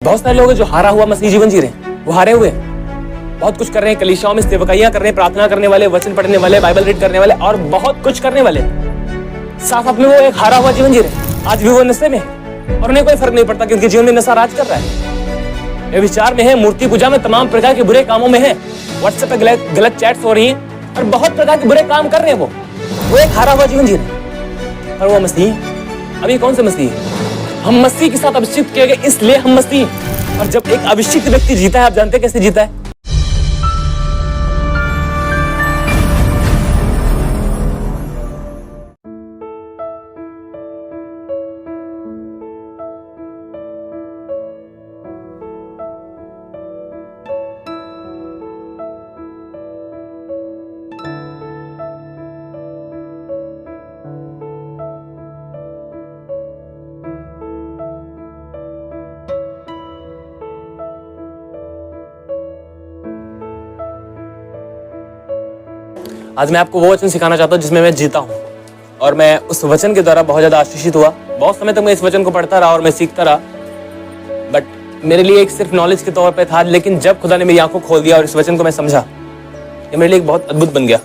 बहुत सारे लोग हैं जो हारा हुआ मसीह जीवन जी रहे हैं, वो हारे हुए हैं। बहुत कुछ कर रहे हैं, कलीसियाओं में सेवकाइयां कर रहे हैं, प्रार्थना करने वाले, वचन पढ़ने वाले, बाइबल रीड करने वाले और बहुत कुछ करने वाले, साफ अपने वो एक हारा हुआ जीवन जी रहे हैं। आज भी वो नशे में है और उन्हें कोई फर्क नहीं पड़ता कि उनके जीवन में नशा राज कर रहा है। वे विचार में है, मूर्ति पूजा में, तमाम प्रकार के बुरे कामों में है, व्हाट्सएप पे गलत चैट्स हो रही हैं और बहुत प्रकार के बुरे काम कर रहे हैं। वो एक हारा हुआ जीवन जी रहे हैं। और वो मसीह, अभी कौन से मसीह? हम मसीह के साथ अभिषिक्त किए गए, इसलिए हम मसीह। और जब एक अभिषिक्त व्यक्ति जीता है, आप जानते हैं कैसे जीता है? आज मैं आपको वो वचन सिखाना चाहता हूँ जिसमें मैं जीता हूँ और मैं उस वचन के द्वारा बहुत ज्यादा आशीषित हुआ। बहुत समय तक मैं इस वचन को पढ़ता रहा और मैं सीखता रहा, बट मेरे लिए एक सिर्फ नॉलेज के तौर पे था। लेकिन जब खुदा ने मेरी आंखों खोल दिया और इस वचन को मैं समझा, ये मेरे लिए एक बहुत अद्भुत बन गया।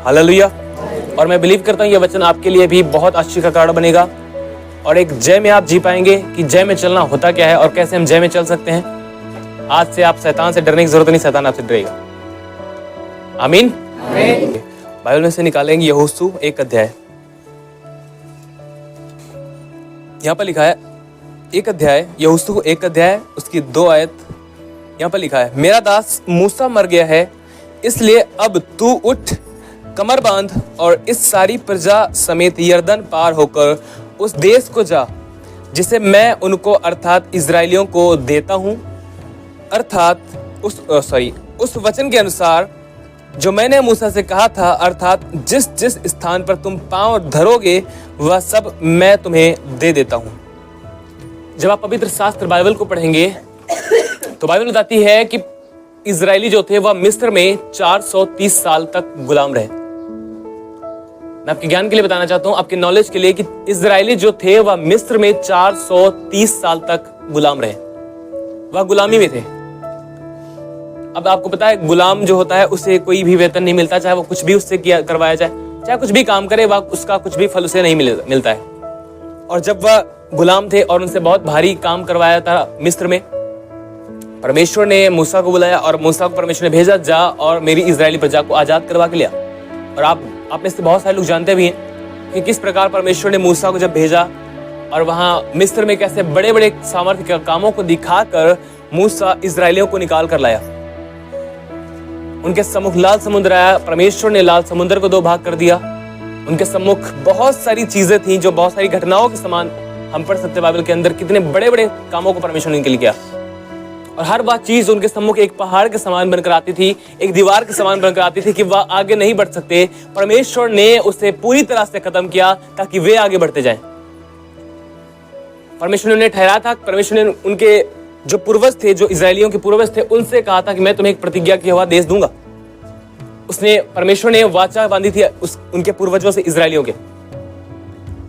हालेलुया। और मैं बिलीव करता हूँ ये वचन आपके लिए भी बहुत आशीष का कारण बनेगा और एक जय में आप जी पाएंगे कि जय में चलना होता क्या है और कैसे हम जय में चल सकते हैं। आज से आप शैतान से डरने की जरूरत नहीं, शैतान आपसे डरेगा। आमीन। बाइबल में से निकालेंगे यहोशू 1 अध्याय। यहाँ पर लिखा है 1 अध्याय, यहोशू 1 अध्याय उसकी 2 आयत। यहाँ पर लिखा है, मेरा दास मूसा मर गया है, इसलिए अब तू उठ, कमर बांध और इस सारी प्रजा समेत यरदन पार होकर उस देश को जा जिसे मैं उनको अर्थात इजराइलियों को देता हूँ, अर्थात उस वचन के अनुसार जो मैंने मूसा से कहा था, अर्थात जिस जिस स्थान पर तुम पांव धरोगे वह सब मैं तुम्हें दे देता हूं। जब आप पवित्र शास्त्र बाइबल को पढ़ेंगे तो बाइबल बताती है कि इजरायली जो थे वह मिस्र में 430 साल तक गुलाम रहे। मैं आपके ज्ञान के लिए बताना चाहता हूं, आपके नॉलेज के लिए, कि इजरायली जो थे वह मिस्र में 430 साल तक गुलाम रहे, वह गुलामी में थे। अब आपको पता है गुलाम जो होता है उसे कोई भी वेतन नहीं मिलता, चाहे वो कुछ भी उससे किया करवाया जाए, चाहे कुछ भी काम करे, वह उसका कुछ भी फल उसे नहीं मिलता है। और जब वह गुलाम थे और उनसे बहुत भारी काम करवाया था मिस्र में, परमेश्वर ने मूसा को बुलाया और मूसा को परमेश्वर ने भेजा, जा और मेरी इजरायली प्रजा को आजाद करवा के लिया। और आप में से बहुत सारे लोग जानते भी हैं कि किस प्रकार परमेश्वर ने मूसा को जब भेजा और वहां मिस्र में कैसे बड़े बड़े सामर्थ्य कामों को दिखाकर मूसा इजरायलियों को निकाल कर लाया। उनके सम्मुख लाल समुद्र आया, परमेश्वर ने लाल समुद्र को 2 भाग कर दिया। उनके सम्मुख बहुत सारी चीजें थी जो बहुत सारी घटनाओं के समान हम पढ़ सकते बाइबल के अंदर, कितने बड़े बड़े कामों को परमेश्वर ने इनके लिए किया। और हर बात चीज उनके सम्मुख एक पहाड़ के समान बनकर आती थी, एक दीवार के समान बनकर आती थी कि वह आगे नहीं बढ़ सकते। परमेश्वर ने उसे पूरी तरह से खत्म किया ताकि वे आगे बढ़ते जाएं। परमेश्वर ने उन्हें ठहराया था, परमेश्वर ने उनके जो पूर्वज थे, जो इजरायलियों के पूर्वज थे, उनसे कहा था कि मैं तुम्हें एक प्रतिज्ञा किया हुआ देश दूंगा। परमेश्वर ने वाचा बांधी थी उनके पूर्वजों से, इजरायलियों के,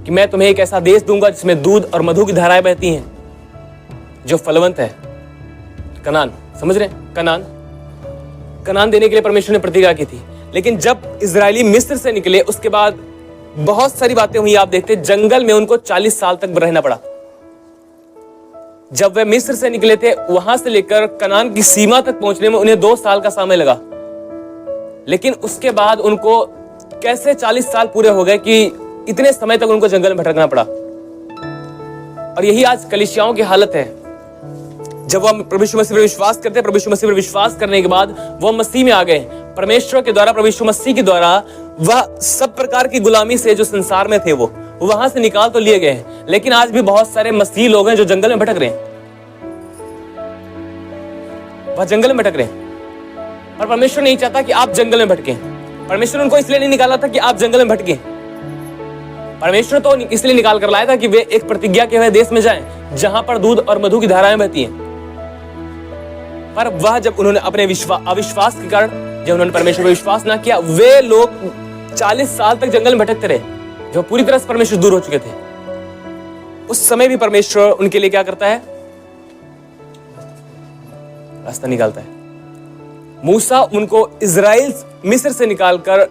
कि मैं तुम्हें एक ऐसा देश दूंगा जिसमें दूध और मधु की धाराएं बहती हैं, जो फलवंत है। कनान, समझ रहे हैं? कनान देने के लिए परमेश्वर ने प्रतिज्ञा की थी। लेकिन जब इजरायली मिस्र से निकले उसके बाद बहुत सारी बातें हुई। आप देखते जंगल में उनको 40 साल तक रहना पड़ा। जब वे मिस्र से निकले थे, वहां से लेकर कनान की सीमा तक पहुंचने में उन्हें 2 साल का समय लगा। लेकिन उसके बाद उनको कैसे 40 साल पूरे हो गए कि इतने समय तक उनको जंगल में भटकना पड़ा। और यही आज कलीसियाओं की हालत है। जब वह प्रभु यीशु मसीह पर विश्वास करते हैं, प्रभु यीशु मसीह पर विश्वास करने के बाद वह मसीह में आ गए। परमेश्वर के द्वारा, प्रभु यीशु मसीह के द्वारा वह सब प्रकार की गुलामी से जो संसार में थे वो वहां से निकाल तो लिए गए हैं। लेकिन आज भी बहुत सारे मसीह लोग हैं जो जंगल में भटक रहे हैं, वह जंगल में भटक रहे हैं। और परमेश्वर नहीं चाहता कि आप जंगल में भटके। परमेश्वर उनको इसलिए नहीं निकाला था कि आप जंगल में भटके। परमेश्वर तो इसलिए निकाल कर लाया था कि वे एक प्रतिज्ञा के हुए देश में जाएं जहां पर दूध और मधु की धाराएं बहती हैं। पर वह जब उन्होंने अपने अविश्वास के कारण, जब उन्होंने परमेश्वर पर विश्वास ना किया, वे लोग 40 साल तक जंगल में भटकते रहे, जो पूरी तरह से परमेश्वर दूर हो चुके थे। उस समय भी परमेश्वर उनके लिए क्या करता है? रास्ता निकालता है। मूसा उनको इजराइल मिस्र से निकालकर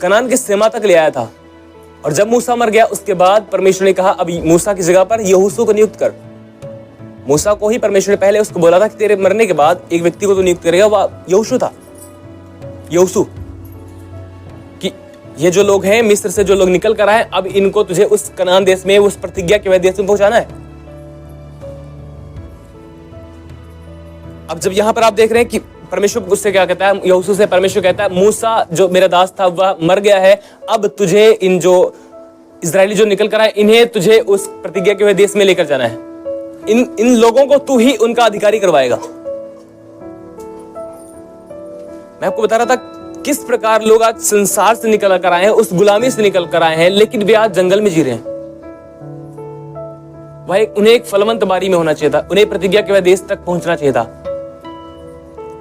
कनान की सीमा तक ले आया था, और जब मूसा मर गया उसके बाद परमेश्वर ने कहा अब मूसा की जगह पर यहोशू को नियुक्त कर। मूसा को ही परमेश्वर ने पहले उसको बोला था कि तेरे मरने के बाद एक व्यक्ति को तो नियुक्त करेगा, वह यहोशू था। यहोशू कि ये जो लोग हैं मिस्र से जो लोग निकल कर आए, अब इनको तुझे उस कनान देश में, उस प्रतिज्ञा के देश में पहुंचाना है। अब जब यहां पर आप देख रहे हैं कि परमेश्वर उससे क्या कहता है, यहोशू से परमेश्वर कहता है मूसा जो मेरा दास था वह मर गया है, अब तुझे इन जो इजरायली जो निकल कर आए इन्हें तुझे उस प्रतिज्ञा के देश में लेकर जाना है। इन लोगों को तू ही उनका अधिकारी करवाएगा। मैं आपको बता रहा था किस प्रकार लोग आज संसार से निकल कर आए हैं, उस गुलामी से निकल कर आए हैं, लेकिन वे आज जंगल में जी रहे हैं। उन्हें एक फलवंत बारी में होना चाहिए था, उन्हें प्रतिज्ञा के देश तक पहुंचना चाहिए था।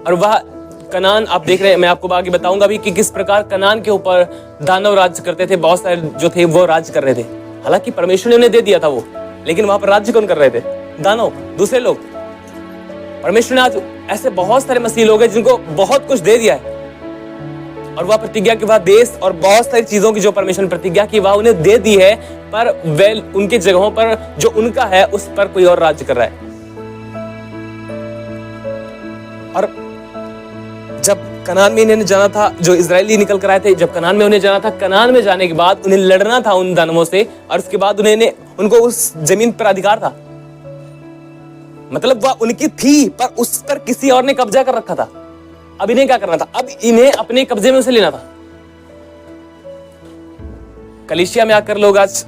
और वह कनान आप देख रहे हैं, मैं आपको आगे बताऊंगा भी कि किस प्रकार कनान के ऊपर दानव राज्य करते थे। बहुत सारे जो थे वो राज्य कर रहे थे, हालांकि परमेश्वर ने उन्हें दे दिया था वो, लेकिन वहां पर राज्य कौन कर रहे थे? दानव, दूसरे लोग। परमेश्वर ने आज ऐसे बहुत सारे मसीह लोग हैं जिनको बहुत कुछ दे दिया है, और वह प्रतिज्ञा के बाद देश और बहुत सारी चीजों की जो परमेश्वर ने प्रतिज्ञा की वह उन्हें दे दी है, पर वे उनके जगहों पर जो उनका है उस पर कोई और राज्य कर रहा है। और जब कनान में इन्हें जाना था, जो इजरायली निकल कर आए थे, जब कनान में उन्हें जाना था, कनान में जाने के बाद उन्हें लड़ना था उन दानवों से, और उसके बाद उनको उस जमीन पर अधिकार था। मतलब वह उनकी थी, पर उस पर किसी और ने कब्जा कर रखा था। अब इन्हें क्या करना था? अब इन्हें अपने कब्जे में उसे लेना था। कलीसिया में आकर लोग आज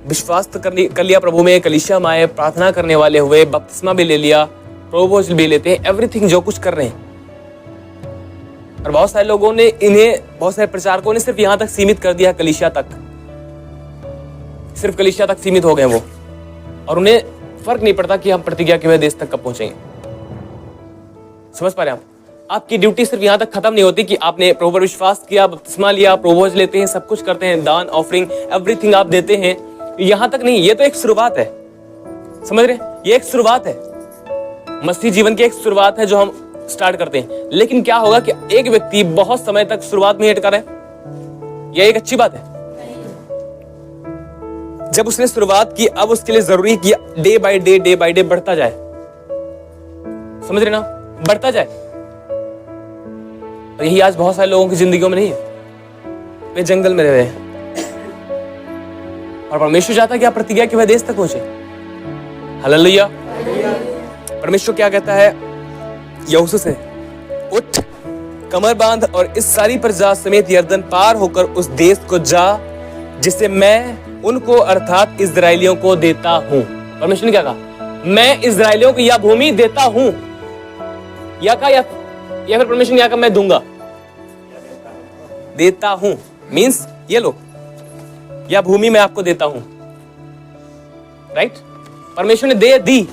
विश्वास तो कर लिया प्रभु में, कलीसिया में आए, प्रार्थना करने वाले हुए, बपतिस्मा भी ले लिया, प्रभु भी लेते हैं, एवरीथिंग जो कुछ कर रहे हैं। और बहुत सारे लोगों ने बहुत सारे प्रचारकों ने सिर्फ यहां तक सीमित कर दिया, कलीसिया तक, सिर्फ कलीसिया तक सीमित हो गए वो, और उन्हें फर्क नहीं पड़ता कि हम प्रतिज्ञा के देश तक कब पहुंचेंगे। समझ पा रहे हैं आप? आपकी ड्यूटी सिर्फ यहां तक खत्म नहीं होती कि आपने प्रभु पर विश्वास किया, बपतिस्मा लिया, प्रभु लेते हैं, सब कुछ करते हैं, दान ऑफरिंग एवरीथिंग आप देते हैं, यहां तक नहीं। ये तो एक शुरुआत है, समझ रहे? ये एक शुरुआत है, मसीह जीवन की एक शुरुआत है जो हम स्टार्ट करते हैं। लेकिन क्या होगा कि एक व्यक्ति बहुत समय तक शुरुआत में अटका रहे? यह एक अच्छी बात है। जब उसने शुरुआत की, अब उसके लिए जरूरी कि डे बाय डे बढ़ता जाए। समझ रहे ना? बढ़ता जाए। और यही आज बहुत सारे लोगों की जिंदगियों में नहीं है, वे जंगल में रह रहे हैं। और परमेश्वर चाहता है कि आप प्रतिज्ञा के देश तक पहुंचे। हालेलुया। परमेश्वर क्या कहता है यहोशू से? उठ, कमर बांध और इस सारी प्रजा समेत यरदन पार होकर उस देश को जा जिसे मैं उनको अर्थात इजरायलियों को देता हूं। परमेश्वर ने क्या कहा? मैं इजरायलियों को यह भूमि देता हूं। या फिर परमेश्वर ने क्या कहा? मैं दूंगा, देता हूं मींस ये लो, यह भूमि मैं आपको देता हूं। राइट? परमेश्वर ने दे दी,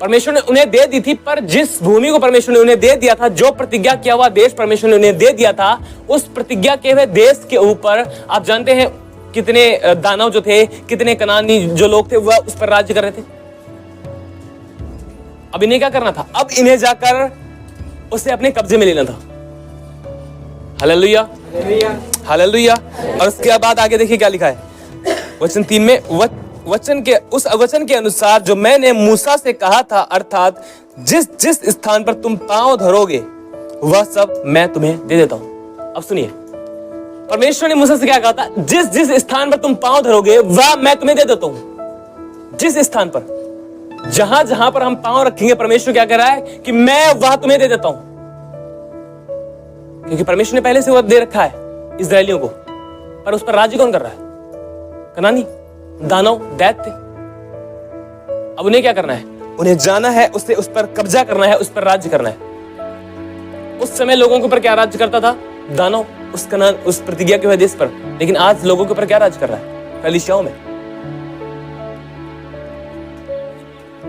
परमेश्वर ने उन्हें दे दी थी, पर जिस भूमि को परमेश्वर ने उन्हें दे दिया था, जो प्रतिज्ञा किया हुआ देश परमेश्वर ने उन्हें दे दिया था, उस प्रतिज्ञा के हुए देश के ऊपर आप जानते हैं कितने दानव जो थे, कितने कनानी जो लोग थे वह उस पर राज्य कर रहे थे। अब इन्हें क्या करना था? अब इन्हें जाकर उसे अपने कब्जे में लेना था। Hallelujah, hallelujah. और उसके बाद आगे देखिए क्या लिखा है वचन 3 में, उस वचन के अनुसार जो मैंने मूसा से कहा था, अर्थात जिस जिस स्थान पर तुम पांव धरोगे वह सब मैं तुम्हें दे देता हूं। अब सुनिए, परमेश्वर ने मूसा से क्या कहा था? जिस जिस स्थान पर तुम पांव धरोगे वह मैं तुम्हें दे देता हूं। जिस स्थान पर, जहां जहां पर हम पांव रखेंगे, परमेश्वर क्या कह रहा है कि मैं वह तुम्हें दे देता हूं। क्योंकि परमेश्वर ने पहले से वह दे रखा है इजरायलियों को, पर उस पर राज्य कौन कर रहा है? कनानी, दानव, दैत्य। अब उन्हें क्या करना है? उन्हें जाना है, उससे उस पर कब्जा करना है, उस पर राज्य करना है। उस समय लोगों के ऊपर क्या राज्य करता था? दानव, उस प्रतिज्ञा के देश पर। लेकिन आज लोगों के ऊपर क्या राज्य कर रहा है? कलीसियाओं में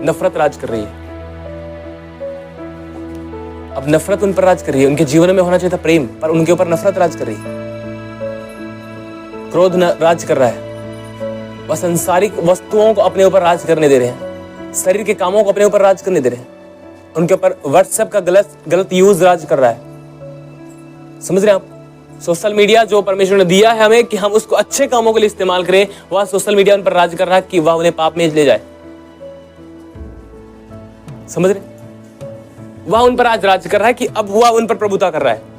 नफरत राज कर रही है। अब नफरत उन पर राज कर रही है। उनके जीवन में होना चाहिए था प्रेम, पर उनके ऊपर नफरत राज कर रही है, क्रोध राज कर रहा है। वह संसारिक वस्तुओं को अपने ऊपर राज करने दे रहे हैं। शरीर के कामों को अपने ऊपर राज करने दे रहे हैं, उनके ऊपर व्हाट्सएप का गलत यूज राज कर रहा है। समझ रहे हैं आप? सोशल मीडिया जो परमेश्वर ने दिया है हमें कि हम उसको अच्छे कामों के लिए इस्तेमाल करें, वह सोशल मीडिया उन पर राज कर रहा है कि वह उन्हें पाप में ले जाए। समझ रहे? वह उन पर आज राज कर रहा है कि अब वह उन पर प्रभुता कर रहा है।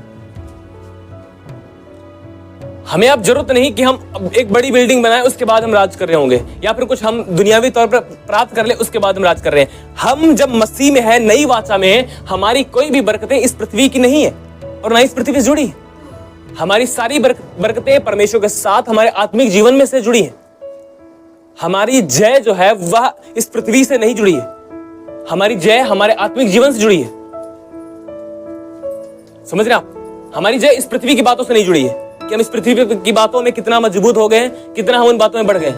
हमें अब जरूरत नहीं कि हम एक बड़ी बिल्डिंग बनाएं उसके बाद हम राज कर रहे होंगे, या फिर कुछ हम दुनियावी तौर पर प्राप्त कर ले उसके बाद हम राज कर रहे हैं। हम जब मसीह में है, नई वाचा में है, हमारी कोई भी बरकतें इस पृथ्वी की नहीं है और ना इस पृथ्वी से जुड़ी है। हमारी सारी बरकतें परमेश्वर के साथ हमारे आत्मिक जीवन में से जुड़ी है। हमारी जय जो है वह इस पृथ्वी से नहीं जुड़ी है, हमारी जय हमारे आत्मिक जीवन से जुड़ी है। समझ रहे आप? हमारी जय इस पृथ्वी की बातों से नहीं जुड़ी है कि हम इस पृथ्वी की बातों में कितना मजबूत हो गए, कितना हम उन बातों में बढ़ गए,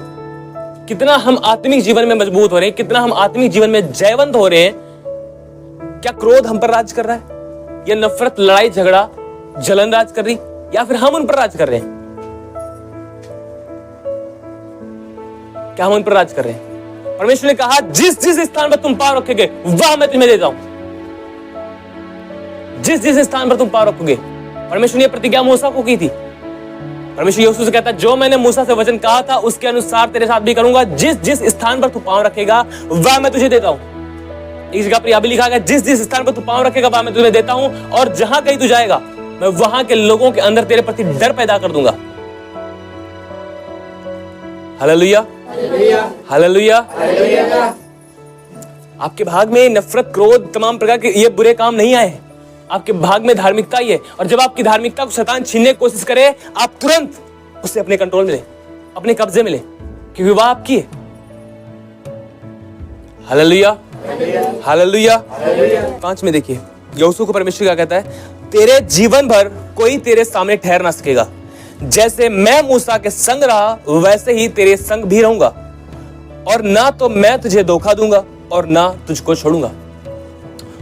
कितना हम आत्मिक जीवन में मजबूत हो रहे हैं, कितना हम आत्मिक जीवन में जयवंत हो रहे हैं। क्या क्रोध हम पर राज कर रहा है, या नफरत, लड़ाई झगड़ा, जलन राज कर रही, या फिर हम उन पर राज कर रहे हैं? क्या हम उन पर राज कर रहे हैं? परमेश्वर ने कहा जिस जिस स्थान पर तुम पाँव रखोगे वह मैं तुम्हें देता हूं। जिस जिस स्थान पर तुम पाँव रखोगे, परमेश्वर ने प्रतिज्ञा मूसा को की थी। परमेश्वर यहोशू से कहता है जो मैंने मूसा से वचन कहा था उसके अनुसार तेरे साथ भी करूंगा। जिस जिस स्थान पर तू पाँव रखेगा वह मैं तुझे देता हूं। इस जगह पर यह भी लिखा गया जिस जिस स्थान पर तू पाँव रखेगा वह मैं तुझे देता हूं, और जहां कहीं तू जाएगा मैं वहां के लोगों के अंदर तेरे प्रति डर पैदा कर दूंगा। Hallelujah, hallelujah. आपके भाग में नफरत, क्रोध, तमाम प्रकार के ये बुरे काम नहीं आए हैं। आपके भाग में धार्मिकता ही है, और जब आपकी धार्मिकता को शैतान छीनने की कोशिश करे, आप तुरंत उसे अपने कंट्रोल में ले, अपने कब्जे में ले, क्योंकि वह आपकी है। Hallelujah, hallelujah. 5 में देखिए यहोशू को परमेश्वर क्या कहता है, तेरे जीवन भर कोई तेरे सामने ठहर ना सकेगा। जैसे मैं मूसा के संग रहा वैसे ही तेरे संग भी रहूंगा, और ना तो मैं तुझे धोखा दूंगा और ना तुझको छोड़ूंगा।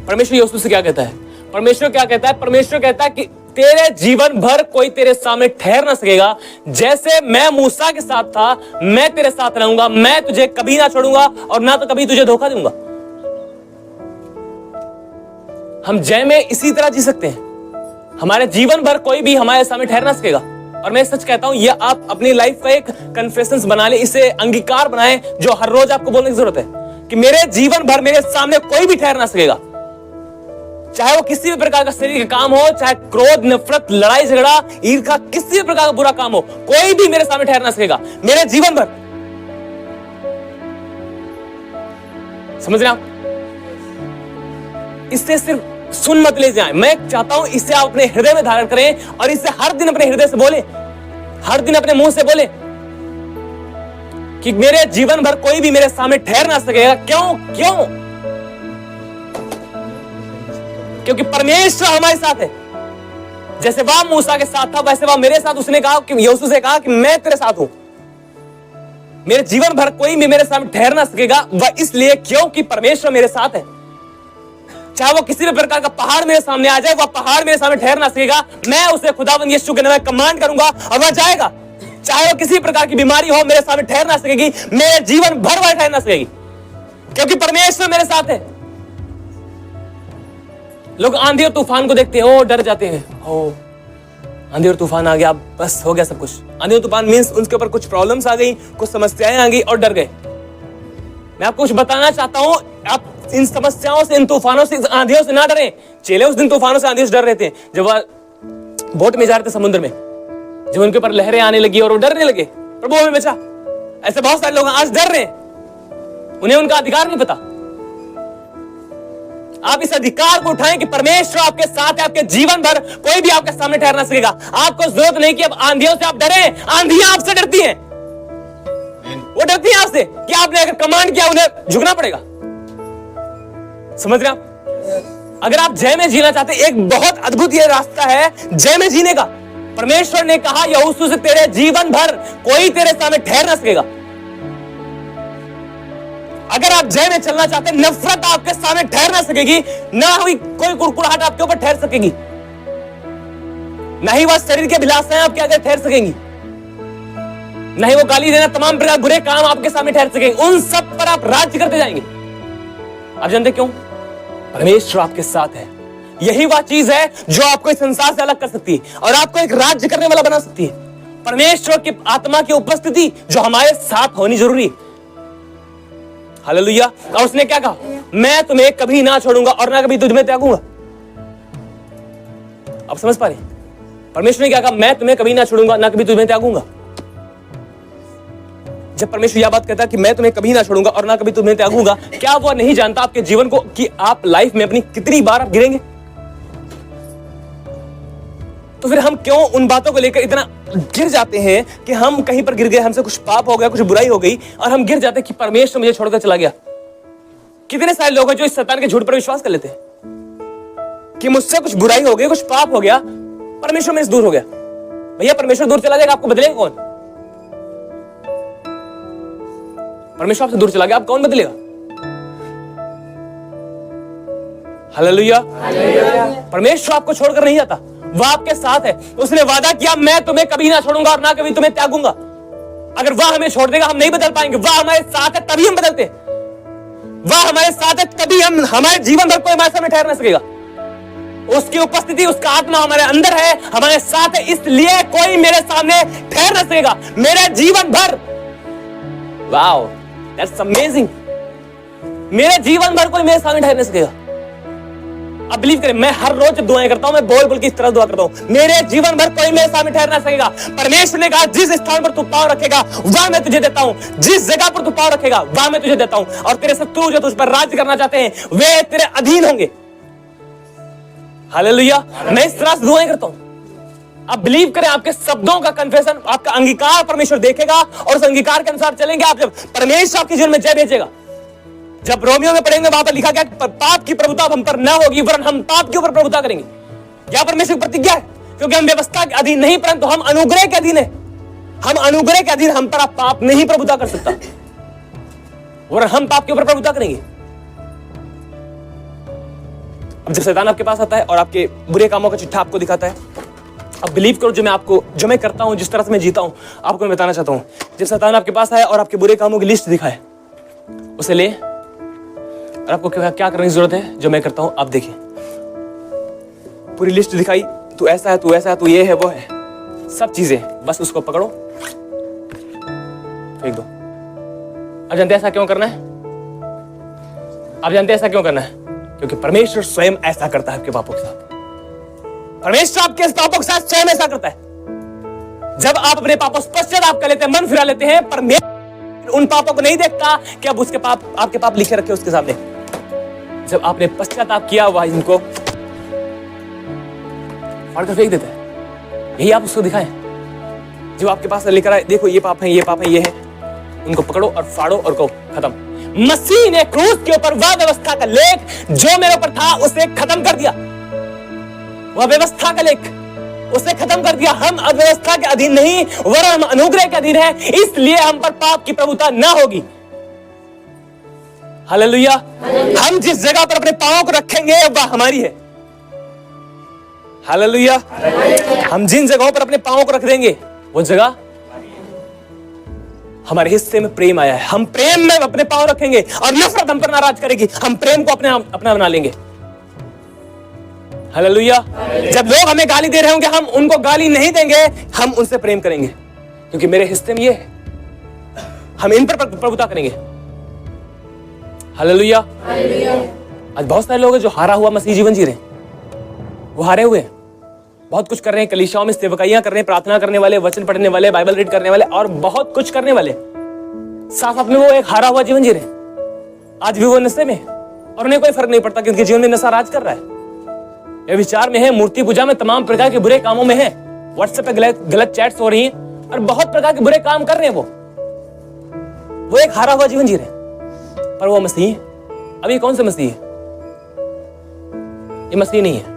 परमेश्वर यहोशू से क्या कहता है? परमेश्वर क्या कहता है? परमेश्वर कहता है कि तेरे जीवन भर कोई तेरे सामने ठहर ना सकेगा। जैसे मैं मूसा के साथ था मैं तेरे साथ रहूंगा, मैं तुझे कभी ना छोड़ूंगा और ना तो कभी तुझे धोखा दूंगा। हम जय में इसी तरह जी सकते हैं। हमारे जीवन भर कोई भी हमारे सामने ठहर ना सकेगा। और मैं सच कहता हूं, यह आप अपनी लाइफ का एक कन्फेशंस बना ले, इसे अंगीकार बनाएं जो हर रोज आपको बोलने की जरूरत है कि मेरे जीवन भर मेरे सामने कोई भी ठहर ना सकेगा। चाहे वो किसी भी प्रकार का शरीर का काम हो, चाहे क्रोध, नफरत, लड़ाई झगड़ा, ईर्ष्या, किसी भी प्रकार का बुरा काम हो, कोई भी मेरे सामने ठहर ना सकेगा मेरे जीवन भर। समझ रहे आप? इससे सिर्फ सुन मत ले जाएं। मैं चाहता हूं इससे आप अपने हृदय में धारण करें और इससे हर दिन अपने हृदय से बोले, हर दिन अपने मुंह से बोले कि मेरे जीवन भर कोई भी मेरे सामने ठहर ना सकेगा। क्यों? क्यों? क्योंकि परमेश्वर हमारे साथ है। जैसे वह मूसा के साथ था वैसे वह मेरे साथ, उसने कहा कि यहोशू से कहा कि मैं तेरे साथ हूं। मेरे जीवन भर कोई भी मेरे सामने ठहर ना सकेगा, वह इसलिए क्योंकि परमेश्वर मेरे साथ है। चाहे वो किसी भी प्रकार का पहाड़ मेरे सामने आ जाए, वह पहाड़ मेरे सामने ठहर ना सकेगा। मैं उसे खुदावंद यीशु के नाम में कमांड करूंगा और वह जाएगा। चाहे वो किसी प्रकार की बीमारी हो मेरे सामने ठहर ना सकेगी, मेरे जीवन भर वह ठहर ना सकेगी, क्योंकि परमेश्वर मेरे साथ है। लोग आंधी और तूफान को देखते हैं, ओ डर जाते हैं, ओ आंधी और तूफान आ गया, बस हो गया सब कुछ। आंधी और तूफान मींस उनके ऊपर कुछ प्रॉब्लम्स आ गई, कुछ समस्याएं आ गई और डर गए। मैं आपको कुछ बताना चाहता हूं, आप इन समस्याओं से, इन तूफानों से, इन आंधियों से ना डरें। चेले उस दिन तूफानों से, आंधियों से डर रहे थे। जब वह बोट में जा रहे थे समुद्र में, जब उनके ऊपर लहरें आने लगी और वो डरने लगे, प्रभु हमें बचा। ऐसे बहुत सारे लोग आज डर रहे हैं, उन्हें उनका अधिकार नहीं पता। आप इस अधिकार को उठाएं कि परमेश्वर आपके साथ है। आपके जीवन भर कोई भी आपके सामने ठहर ना सकेगा। आपको जरूरत नहीं कि अब आंधियों से आप डरें, आंधियां आपसे डरती हैं। वो डरती हैं आपसे कि आपने अगर कमांड किया उन्हें झुकना पड़ेगा। समझ रहे आप? अगर आप जय में जीना चाहते, एक बहुत अद्भुत ये रास्ता है जय में जीने का। परमेश्वर ने कहा यहोशू से तेरे जीवन भर कोई तेरे सामने ठहर ना सकेगा। अगर आप जय में चलना चाहते, नफरत आपके सामने ठहर ना सकेगी, ना कोई कुड़कुड़ाहट आपके ऊपर ठहर सकेगी, ना ही वह शरीर के अभिलाषाएं आपके आगे ठहर सकेंगी, ना ही वो गाली देना, तमाम प्रकार बुरे काम आपके सामने ठहर सकेंगे। उन सब पर आप राज्य करते जाएंगे। आप जानते क्यों? परमेश्वर आपके साथ है। यही वह चीज है जो आपको इस संसार से अलग कर सकती है और आपको एक राज्य करने वाला बना सकती है। परमेश्वर की आत्मा की उपस्थिति जो हमारे साथ होनी जरूरी है। हालेलुया। और उसने क्या कहा? मैं तुम्हें कभी ना छोड़ूंगा और ना कभी तुझमें त्यागूंगा। आप समझ पा रहे? परमेश्वर ने क्या कहा? मैं तुम्हें कभी ना छोड़ूंगा ना कभी तुझमें त्यागूंगा। जब परमेश्वर यह बात कहता है कि मैं तुम्हें कभी ना छोड़ूंगा और ना कभी तुम्हें त्यागूंगा, क्या वो नहीं जानता आपके जीवन को कि आप लाइफ में अपनी कितनी बार आप गिरेंगे? तो फिर हम क्यों उन बातों को लेकर इतना गिर जाते हैं कि हम कहीं पर गिर गए, हमसे कुछ पाप हो गया, कुछ बुराई हो गई और हम गिर जाते हैं कि परमेश्वर मुझे छोड़कर चला गया। कितने सारे लोग हैं जो इस शैतान के झूठ पर विश्वास कर लेते हैं कि मुझसे कुछ बुराई हो गई, कुछ पाप हो गया, परमेश्वर मेरे से दूर हो गया। भैया परमेश्वर दूर चला जाएगा, आपको बदलेगा कौन? परमेश्वर आपसे दूर चला गया, आप कौन बदलेगा? हालेलुया। परमेश्वर आपको छोड़कर नहीं जाता, वह आपके साथ है। उसने वादा किया मैं तुम्हें कभी ना छोड़ूंगा और ना कभी तुम्हें त्यागूंगा। अगर वह हमें छोड़ देगा हम नहीं बदल पाएंगे। वह हमारे साथ है तभी हम बदलते हैं। वह हमारे साथ है तभी हम हमारे जीवन भर कोई हमारे सामने ठहर ना सकेगा। उसकी उपस्थिति, उसका आत्मा हमारे अंदर है, हमारे साथ है, इसलिए कोई मेरे सामने ठहर ना सकेगा मेरे जीवन भर। Wow, that's amazing. मेरे जीवन भर कोई मेरे सामने ठहर नहीं सकेगा। अब बिलीव करें, मैं हर रोज दुआएं करता हूं, मैं बोल बोल के इस तरह दुआ करता हूं, मेरे जीवन भर कोई मेरे सामने ठहर ना सकेगा। परमेश्वर ने कहा जिस स्थान पर तू पांव रखेगा वह मैं तुझे देता हूं, जिस जगह पर तू पांव रखेगा वह मैं तुझे देता हूं, और तेरे शत्रु जो तुझ पर राज्य करना चाहते हैं वे तेरे अधीन होंगे। हालेलुया। मैं इस तरह से दुआएं करता हूं। आप बिलीव करें, आपके शब्दों का कन्फेशन, आपका अंगीकार परमेश्वर देखेगा और उस अंगीकार के अनुसार चलेंगे आप, जब परमेश्वर आपके जीवन में जय भेजेगा। जब रोमियो में पढ़ेंगे वहां पर लिखा गया पाप की प्रभुता हम पर न होगी वरन हम पाप के ऊपर प्रभुता करेंगे। क्या परमेश्वर की प्रतिज्ञा है? क्योंकि हम व्यवस्था के अधीन नहीं परंतु हम अनुग्रह के अधीन है। हम अनुग्रह के अधीन, हम पर आप पाप नहीं प्रभुता कर सकता वरन हम पाप के ऊपर प्रभुता करेंगे। अब जब शैतान आपके पास आता है और आपके बुरे कामों का चिट्ठा आपको दिखाता है, अब बिलीव करो, जो मैं करता हूं, जिस तरह से मैं जीता हूं, आपको मैं बताना चाहता हूं। जब शैतान आपके पास आए और आपके बुरे कामों की लिस्ट दिखाए, उसे ले और आपको क्या करने की जरूरत है जो मैं करता हूं, आप देखिए। पूरी लिस्ट दिखाई, तू ऐसा है, तू ऐसा है, तू ये है, वो है, सब चीजें, बस उसको पकड़ो, फेंक दो। आप जानते हैं ऐसा क्यों करना है? आप जानते हैं ऐसा क्यों करना है? क्योंकि परमेश्वर स्वयं ऐसा करता है आपके पापों के साथ। परमेश्वर आपके पापों के साथ स्वयं ऐसा करता है। जब आप अपने पापों से पश्चाताप कर लेते हैं, मन फिरा लेते हैं, परमेश्वर उन पापों को नहीं देखता कि अब उसके पाप, आपके पाप लिखे रखे उसके सामने। जब आपने पश्चाताप किया, वह इनको फाड़कर फेंक देता है। यही आप उसको दिखाएं। जो आपके पास लेकर आए, देखो ये पाप है, ये पाप है, ये है, उनको पकड़ो और फाड़ो और कहो खत्म। मसीह ने क्रूस के ऊपर वह व्यवस्था का लेख जो मेरे ऊपर था उसे खत्म कर दिया। वह व्यवस्था का लेख उसे खत्म कर दिया। हम अव्यवस्था के अधीन नहीं वरन हम अनुग्रह के अधीन हैं, इसलिए हम पर पाप की प्रभुता ना होगी। हालेलुया। हम जिस जगह पर अपने पांवों को रखेंगे वह हमारी है। हालेलुया। हम जिन जगहों पर अपने पांवों को रख देंगे वो जगह हमारे हिस्से में प्रेम आया है। हम प्रेम में अपने पांव रखेंगे और नफरत हम पर नाराज करेगी। हम प्रेम को अपना बना लेंगे। हालेलुया। जब लोग हमें गाली दे रहे होंगे हम उनको गाली नहीं देंगे, हम उनसे प्रेम करेंगे क्योंकि मेरे हिस्से में ये है। हम इन पर प्रभुता करेंगे। हालेलुया। आज बहुत सारे लोग हैं जो हारा हुआ मसीह जीवन जी रहे हैं। वो हारे हुए हैं, बहुत कुछ कर रहे हैं, कलीसियाओं में सेवकाइयां कर रहे हैं, प्रार्थना करने वाले, वचन पढ़ने वाले, बाइबल रीड करने वाले और बहुत कुछ करने वाले, साथ साथ में वो एक हारा हुआ जीवन जी रहे हैं। आज भी वो नशे में और उन्हें कोई फर्क नहीं पड़ता क्योंकि जीवन में नशा राज कर रहा है। ये विचार में है, मूर्ति पूजा में, तमाम प्रकार के बुरे कामों में है, व्हाट्सएप पे गलत चैट्स हो रही हैं और बहुत प्रकार के बुरे काम कर रहे हैं। वो एक हारा हुआ जीवन जी रहे हैं। पर वो मसीह, अब ये कौन सा मसीह है? ये मसीह नहीं है।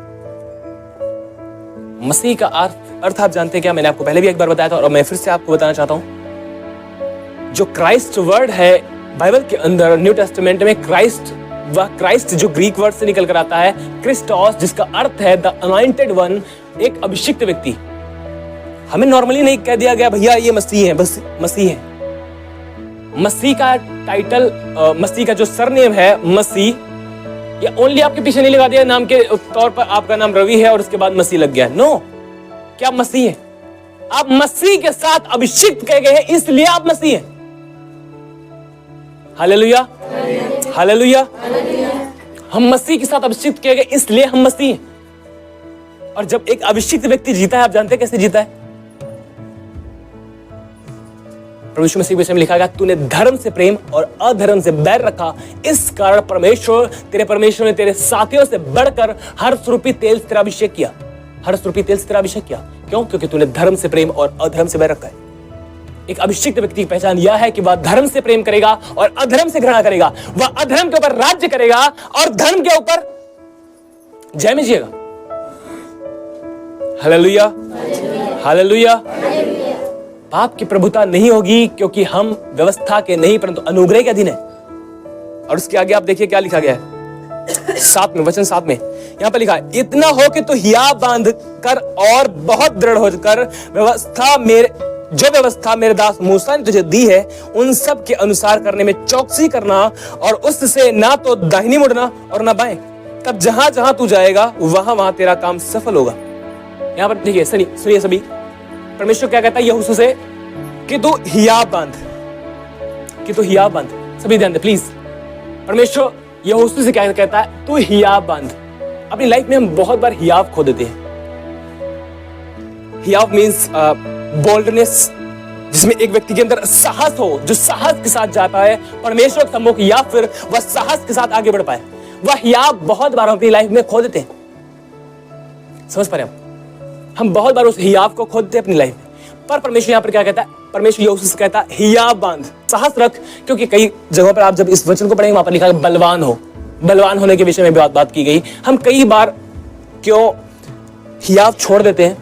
मसीह का अर्थ आप जानते हैं क्या? मैंने आपको पहले भी एक बार बताया था और मैं फिर से आपको बताना चाहता हूं। जो क्राइस्ट वर्ड है बाइबल के अंदर, न्यू टेस्टामेंट में, क्राइस्ट, वह क्राइस्ट जो ग्रीक वर्ड से निकल कर आता है क्रिस्टोस, जिसका अर्थ है द अनॉइंटेड वन, एक अभिषिक्त व्यक्ति। हमें नॉर्मली नहीं कह दिया गया भैया ये मसीह है, बस मसीह है। मसीह का टाइटल, मसीह का जो सरनेम है मसीह, या ओनली आपके पीछे नहीं लगा दिया नाम के तौर पर आपका नाम रवि है और उसके बाद मसीह लग गया? नो, क्या आप मसीह हैं? आप मसीह के साथ अभिषिक्त किए गए हैं, इसलिए आप मसीह हैं। Hallelujah, hallelujah. हम मसीह के साथ अभिषिक्त किए गए, इसलिए हम मसीह हैं। और जब एक अभिषिक्त व्यक्ति जीता है, आप जानते हैं कैसे जीता है? प्रभु यीशु मसीह के विषय में लिखा गया, तूने धर्म से प्रेम और अधर्म से बैर रखा, इस कारण परमेश्वर ने तेरे साथियों से बढ़कर हर स्वरूपी तेल से तेरा अभिषेक किया। हर स्वरूपी तेल से तेरा अभिषेक किया। क्यों? क्योंकि तूने धर्म से प्रेम और अधर्म से बैर रखा है। एक अभिषिक्त व्यक्ति की पहचान यह है कि वह धर्म से प्रेम करेगा और अधर्म से घृणा करेगा। वह अधर्म के ऊपर राज्य करेगा और धर्म के ऊपर जय में जिएगा। Hallelujah, hallelujah. पाप की प्रभुता नहीं होगी, क्योंकि हम व्यवस्था के नहीं परंतु अनुग्रह के अधीन है। और उसके आगे आप देखिए क्या लिखा गया है, 7 में, वचन 7 में यहां पर लिखा है, इतना हो कि तू हियाव बांध कर और बहुत दृढ़ होकर जो व्यवस्था मेरे दास मूसा ने तुझे दी है, उन सब के अनुसार करने में चौकसी करना, और उससे ना तो दाहिनी मुड़ना और ना बाएं। तब जहां जहां तू जाएगा वहां वहां तेरा काम सफल होगा। यहां पर देखिए, सुनिए सभी, परमेश्वर क्या कहता है यहोशू से कि तू हियाव बांध, कि तू हियाव बांध। सभी ध्यान दे प्लीज। परमेश्वर यहोशू से क्या कहता है? तू हियाव बांध। अपनी लाइफ में हम बहुत बार हियाव खो देते हैं। हियाव मींस बोल्डनेस, जिसमें एक व्यक्ति के अंदर साहस हो, जो साहस के साथ जा पाए परमेश्वर के सम्मुख, या फिर वह साहस के साथ आगे बढ़ पाए। वह हियाव बहुत बार अपनी लाइफ में खो देते हैं। समझ पा रहे हैं हम बहुत बार उस हियाव को खो देते हैं अपनी लाइफ में। पर परमेश्वर यहाँ पर क्या कहता है? परमेश्वर यहोशू से कहता है हियाव बांध, साहस रख। क्योंकि कई जगहों पर आप जब इस वचन को पढ़ेंगे, वहां पर लिखा है बलवान हो। बलवान होने के विषय में बात की गई। हम कई बार क्यों हियाव छोड़ देते हैं?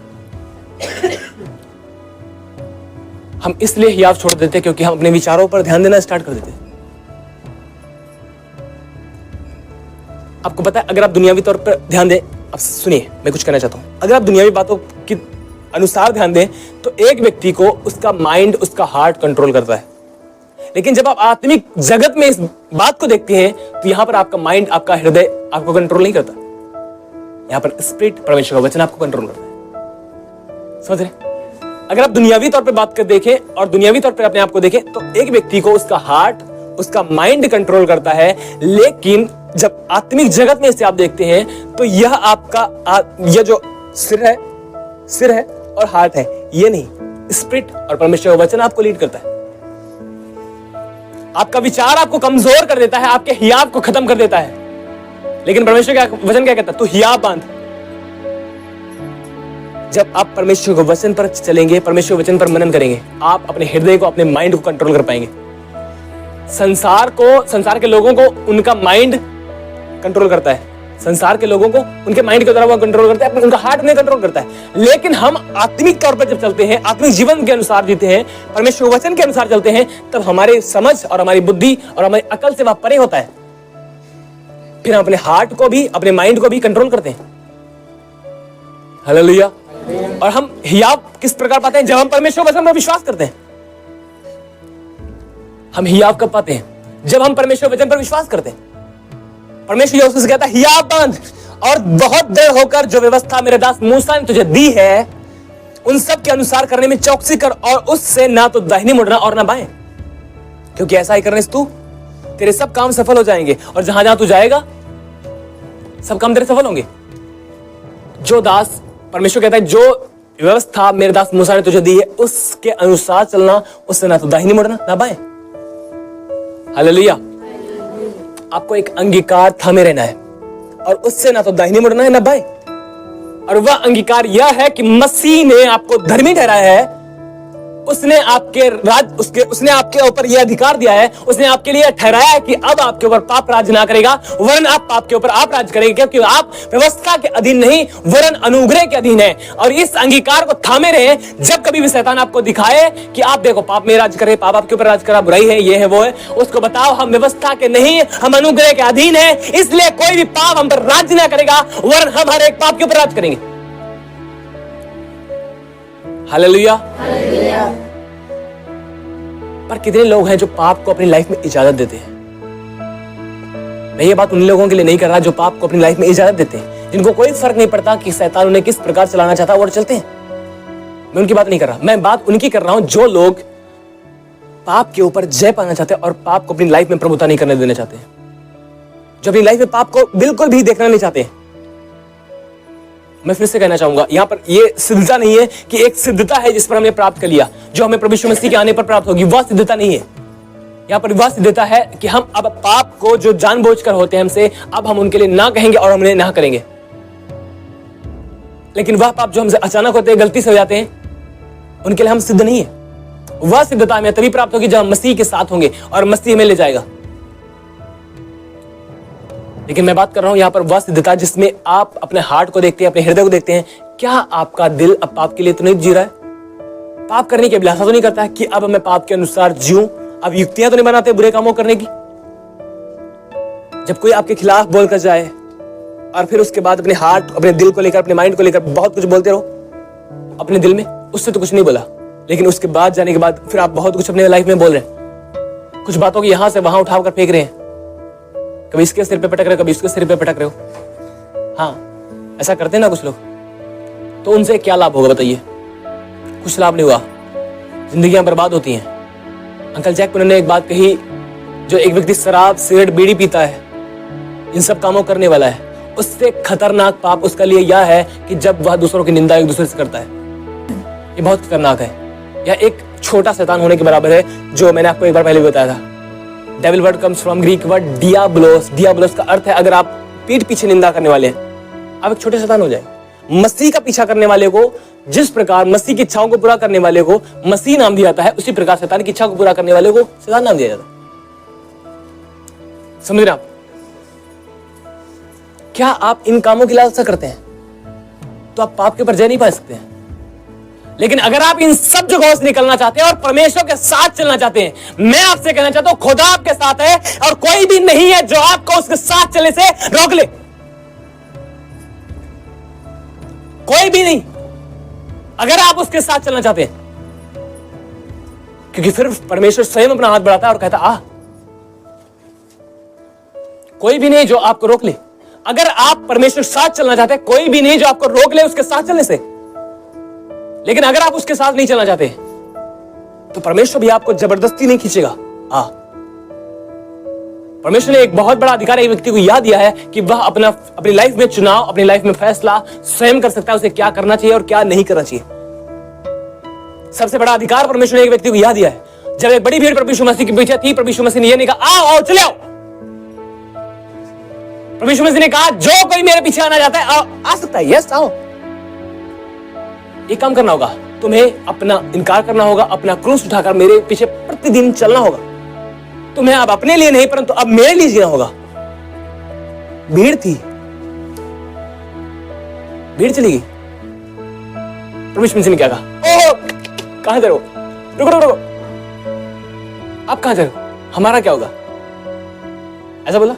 हम इसलिए हियाव छोड़ देते हैं क्योंकि हम अपने विचारों पर ध्यान देना स्टार्ट कर देते हैं। आपको पता है, अगर आप दुनियावी तौर पर ध्यान दें, अब सुनिए मैं कुछ कहना चाहता हूं, अगर आप दुनियावी बातों के अनुसार ध्यान दें तो एक व्यक्ति को उसका माइंड, उसका हार्ट कंट्रोल करता है। लेकिन जब आप आत्मिक जगत में इस बात को देखते हैं तो यहां पर आपका माइंड, आपका हृदय आपको कंट्रोल नहीं करता। यहां पर स्पिरिट, परमेश्वर का वचन आपको कंट्रोल करता है। समझ रहे? अगर आप दुनियावी तौर पे बात कर देखें और दुनियावी तौर पे अपने आप को देखें तो एक व्यक्ति को उसका हार्ट, उसका माइंड कंट्रोल करता है। लेकिन जब आत्मिक जगत में इसे आप देखते हैं तो यह आपका यह जो सिर है और हार्ट है, ये नहीं, स्पिरिट और परमेश्वर का वचन आपको लीड करता है। आपका विचार आपको कमजोर कर देता है, आपके हियाव को खत्म कर देता है। लेकिन परमेश्वर का वचन क्या कहता है? तू हियाव बांध। जब आप परमेश्वर के वचन पर चलेंगे, परमेश्वर वचन पर मनन करेंगे, आप अपने हृदय को, अपने माइंड को कंट्रोल कर पाएंगे। संसार के लोगों को उनका माइंड कंट्रोल करता है। संसार के लोगों को उनके माइंड के द्वारा वो कंट्रोल करता है, उनका हार्ट उन्हें कंट्रोल करता है। लेकिन हम आत्मिक तौर पर जब चलते हैं, आत्मिक जीवन के अनुसार जीते हैं, परमेश्वर वचन के अनुसार चलते हैं, तब हमारे समझ और हमारी बुद्धि और हमारी अकल से वह परे होता है। फिर हम अपने हार्ट को भी, अपने माइंड को भी कंट्रोल करते हैं। हालेलुया। और हम हियाव किस प्रकार पाते हैं? जब हम परमेश्वर वचन पर विश्वास करते हैं। हम हियाव कब पाते हैं? जब हम परमेश्वर वचन पर विश्वास करते हैं। परमेश्वर यहोशू से कहता है हियाव बांध और बहुत दृढ़ होकर जो व्यवस्था मेरे दास मूसा ने तुझे दी है, उन सब के अनुसार करने में चौकसी कर, और उससे ना तो दाहिनी मुड़ना और ना बाएं। क्योंकि ऐसा ही करने से तेरे सब काम सफल हो जाएंगे, और जहां जहां तू जाएगा सब काम तेरे सफल होंगे। जो दास, परमेश्वर कहता है जो व्यवस्था मेरे दास मूसा ने तुझे दी है, उसके अनुसार चलना, उससे ना तो दाहिनी मुड़ना ना बाएं। हालेलुया। आपको एक अंगीकार थामे रहना है, और उससे ना तो दाहिनी मुड़ना है ना बाएं। और वह अंगीकार यह है कि मसीह ने आपको धर्मी ठहराया है। उसने आपके ऊपर यह अधिकार दिया है, उसने आपके लिए ठहराया है कि अब आपके ऊपर पाप राज ना करेगा, वरन आप पाप के ऊपर आप राज करेंगे, क्योंकि आप व्यवस्था के अधीन नहीं वरन अनुग्रह के अधीन है। और इस अंगीकार को थामे रहे। जब कभी भी शैतान आपको दिखाए कि आप देखो पाप में राज करे, पाप आपके ऊपर राज करा, बुराई है, ये है, वो है, उसको बताओ हम व्यवस्था के नहीं, हम अनुग्रह के अधीन है, इसलिए कोई भी पाप हम पर राज ना करेगा, वरन हम हर एक पाप के ऊपर राज करेंगे। हालेलुया। पर कितने लोग हैं जो पाप को अपनी लाइफ में इजाजत देते हैं? मैं ये बात उन लोगों के लिए नहीं कर रहा जो पाप को अपनी लाइफ में इजाजत देते हैं, जिनको कोई फर्क नहीं पड़ता कि शैतान उन्हें किस प्रकार चलाना चाहता है, वो चलते हैं। मैं उनकी बात नहीं कर रहा, मैं बात उनकी कर रहा हूं जो लोग पाप के ऊपर जय पाना चाहते हैं और पाप को अपनी लाइफ में प्रभुता नहीं करने देना चाहते हैं, जो अपनी लाइफ में पाप को बिल्कुल भी देखना नहीं चाहते। मैं फिर से कहना चाहूंगा, यहां पर ये सिद्धता नहीं है कि एक सिद्धता है जिस पर हमने प्राप्त कर लिया, जो हमें प्रभु यीशु मसीह के आने पर प्राप्त होगी, वह सिद्धता नहीं है। यहाँ पर वह सिद्धता है कि हम अब पाप को जो जानबूझकर होते हैं हमसे, अब हम उनके लिए ना कहेंगे और हम उन्हें ना करेंगे। लेकिन वह पाप जो हमसे अचानक होते हैं, गलती से हो जाते हैं, उनके लिए हम सिद्ध नहीं है। वह सिद्धता हमें तभी प्राप्त होगी जब हम मसीह के साथ होंगे और मसीह हमें ले जाएगा। लेकिन मैं बात कर रहा हूं यहाँ पर वह सिद्धता जिसमें आप अपने हार्ट को देखते हैं, अपने हृदय को देखते हैं। क्या आपका दिल अब पाप के लिए तो नहीं जी रहा है? पाप करने की अभिलाषा तो नहीं करता है कि अब मैं पाप के अनुसार जीऊं? अब युक्तियां तो नहीं बनाते बुरे कामों करने की? जब कोई आपके खिलाफ बोलकर जाए और फिर उसके बाद अपने हार्ट, अपने दिल को लेकर, अपने माइंड को लेकर बहुत कुछ बोलते रहो अपने दिल में, उससे तो कुछ नहीं बोला, लेकिन उसके बाद जाने के बाद फिर आप बहुत कुछ अपने लाइफ में बोल रहे हैं। कुछ बातों को यहां से वहां उठाकर फेंक रहे हैं, कभी इसके सिर पे पटक रहे हो, कभी इसके सिर पे पटक रहे हो। हाँ, ऐसा करते हैं ना कुछ लोग। तो उनसे क्या लाभ होगा बताइए? कुछ लाभ नहीं हुआ, जिंदगियां बर्बाद होती हैं। अंकल जैक पुनर ने एक बात कही, जो एक व्यक्ति शराब, सिगरेट, बीड़ी पीता है, इन सब कामों करने वाला है, उससे खतरनाक पाप उसका लिए यह है कि जब वह दूसरों की निंदा एक दूसरे से करता है। ये बहुत खतरनाक है। यह एक छोटा शैतान होने के बराबर है, जो मैंने आपको एक बार पहले भी बताया था। Devil word comes from Greek word Diablos. Diablos का अर्थ है अगर आप पीठ पीछे निंदा करने वाले हैं, आप एक छोटे शैतान हो जाए। मसीह का पीछा करने वाले को, जिस प्रकार मसीह की इच्छाओं को पूरा करने वाले को मसीह नाम दिया जाता है, उसी प्रकार शैतान की इच्छा को पूरा करने वाले को शैतान नाम दिया जाता है। समझ रहे आप? क्या आप इन कामों की लालसा करते हैं तो आप पाप के ऊपर जय नहीं पा सकते हैं। लेकिन अगर आप इन सब जगहों से निकलना चाहते हैं और परमेश्वर के साथ चलना चाहते हैं, मैं आपसे कहना चाहता हूं, खुदा आपके साथ है और कोई भी नहीं है जो आपको उसके साथ चलने से रोक ले। कोई भी नहीं, अगर आप उसके साथ चलना चाहते हैं, क्योंकि फिर परमेश्वर स्वयं अपना हाथ बढ़ाता है और कहता आ। कोई भी नहीं जो आपको रोक ले। अगर आप परमेश्वर के साथ चलना चाहते हैं, कोई भी नहीं जो आपको रोक ले उसके साथ चलने से। लेकिन अगर आप उसके साथ नहीं चलना चाहते तो परमेश्वर भी आपको जबरदस्ती नहीं खींचेगा। परमेश्वर ने एक बहुत बड़ा अधिकार एक व्यक्ति को यह दिया है कि वह अपनी लाइफ में चुनाव, अपनी लाइफ में फैसला स्वयं कर सकता है, उसे क्या करना चाहिए और क्या नहीं करना चाहिए। सबसे बड़ा अधिकार परमेश्वर ने एक व्यक्ति को यह दिया है। जब एक बड़ी भीड़ प्रभु यीशु मसीह के पीछे थी, प्रभु यीशु मसीह ने यह नहीं कहा आओ आओ चले आओ। प्रभु यीशु मसीह ने कहा जो कोई मेरे पीछे आना चाहता है आ सकता है, यस आओ। एक काम करना होगा, तुम्हें अपना इनकार करना होगा, अपना क्रूस उठाकर मेरे पीछे प्रतिदिन चलना होगा। तुम्हें अब अपने लिए नहीं परंतु अब मेरे लिए जीना होगा। भीड़ थी, भीड़ चली गई। प्रभु यीशु मसीह ने क्या कहा? ओह कहां जा रहे हो? रुको रुको रुको, आप कहां जा रहे हो? हमारा क्या होगा? ऐसा बोला।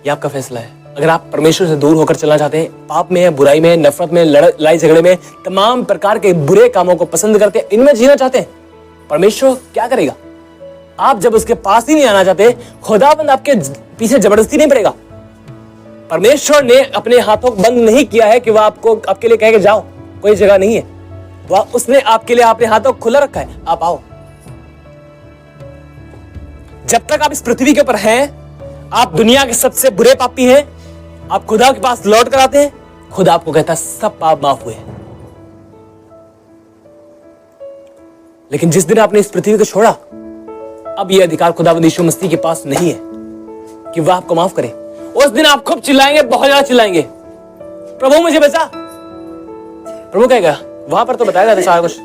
यह आपका फैसला है। अगर आप परमेश्वर से दूर होकर चलना चाहते हैं, पाप में, बुराई में, नफरत में, लड़ाई झगड़े में, तमाम प्रकार के बुरे कामों को पसंद करते हैं, इनमें जीना चाहते हैं, परमेश्वर क्या करेगा? आप जब उसके पास ही नहीं आना चाहते, खुदाबंद आपके पीछे जबरदस्ती नहीं पड़ेगा। परमेश्वर ने अपने हाथों बंद नहीं किया है कि वह आपको आपके लिए कहे कि जाओ, कोई जगह नहीं है। वह उसने आपके लिए अपने हाथों खुला रखा है, आप आओ। जब तक आप इस पृथ्वी के ऊपर हैं, आप दुनिया के सबसे बुरे पापी हैं, आप खुदा के पास लौट कर आते हैं, खुदा आपको कहता है सब पाप माफ हुए। लेकिन जिस दिन आपने इस पृथ्वी को छोड़ा, अब यह अधिकार खुदावंद यीशु मसीह के पास नहीं है कि वह आपको माफ करे। उस दिन आप खूब चिल्लाएंगे, बहुत ज्यादा चिल्लाएंगे, प्रभु मुझे बचा। प्रभु कहेगा वहां पर तो बताया था सारा कुछ,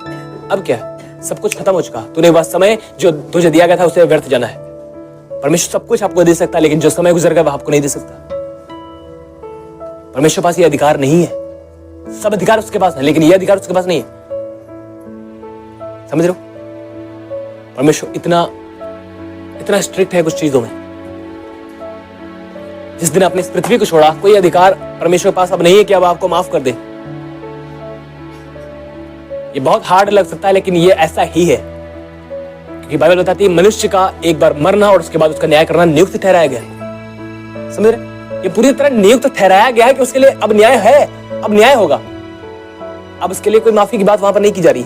अब क्या? सब कुछ खत्म हो चुका। तूने वह समय जो तुझे दिया गया था उसे व्यर्थ जाना है। परमेश्वर सब कुछ आपको दे सकता है, लेकिन जो समय गुजर गया वह आपको नहीं दे सकता। परमेश्वर पास यह अधिकार नहीं है। सब अधिकार उसके पास है, लेकिन यह अधिकार उसके पास नहीं है। समझ रहे हो? परमेश्वर इतना स्ट्रिक्ट है कुछ चीजों में। जिस दिन आपने इस पृथ्वी को छोड़ा, कोई अधिकार परमेश्वर के पास अब नहीं है कि अब आपको माफ कर दे। ये बहुत हार्ड लग सकता है, लेकिन ये ऐसा ही है, क्योंकि बाइबल बताती है मनुष्य का एक बार मरना और उसके बाद उसका न्याय करना नियुक्त ठहराया गया है। समझ रहे? ये पूरी तरह नियुक्त ठहराया गया है कि उसके लिए अब न्याय है, अब न्याय होगा। अब उसके लिए कोई माफी की बात वहां पर नहीं की जा रही।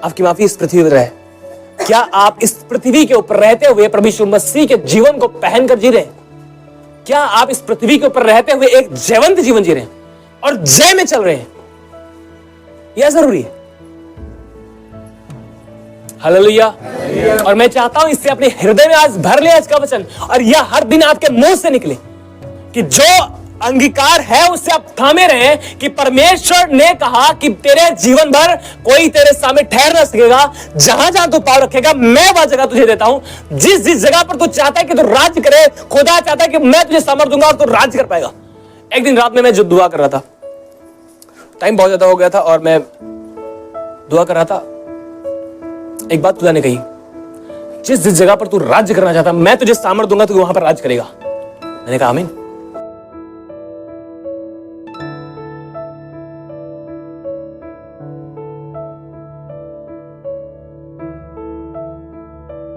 आपकी माफी इस पृथ्वी पर है। क्या आप इस पृथ्वी के ऊपर रहते हुए प्रभु यीशु मसीह के जीवन को पहनकर जी रहे हैं? क्या आप इस पृथ्वी के ऊपर रहते हुए एक जयवंत जीवन जी रहे हैं और जय में चल रहे हैं? यह जरूरी है। हालेलुया। और मैं चाहता हूं इससे अपने हृदय में आज भर ले आज का वचन, और यह हर दिन आपके मुंह से निकले कि जो अंगीकार है उससे आप थामे रहे कि परमेश्वर ने कहा कि तेरे जीवन भर कोई तेरे सामने ठहर ना सकेगा। जहां जहां तू पाँव रखेगा मैं वह जगह तुझे देता हूं। जिस जिस जगह पर तू चाहता है कि तू राज्य करे, खुदा चाहता है कि मैं तुझे सामर्थ दूंगा और तू राज्य कर पाएगा। एक दिन रात में मैं जो दुआ कर रहा था, टाइम बहुत ज्यादा हो गया था और मैं दुआ कर रहा था, एक बात खुदा ने कही, जिस जिस जगह पर तू राज्य करना चाहता मैं तुझे सामर्थ दूंगा, तू वहां पर राज्य करेगा। मैंने कहा आमीन।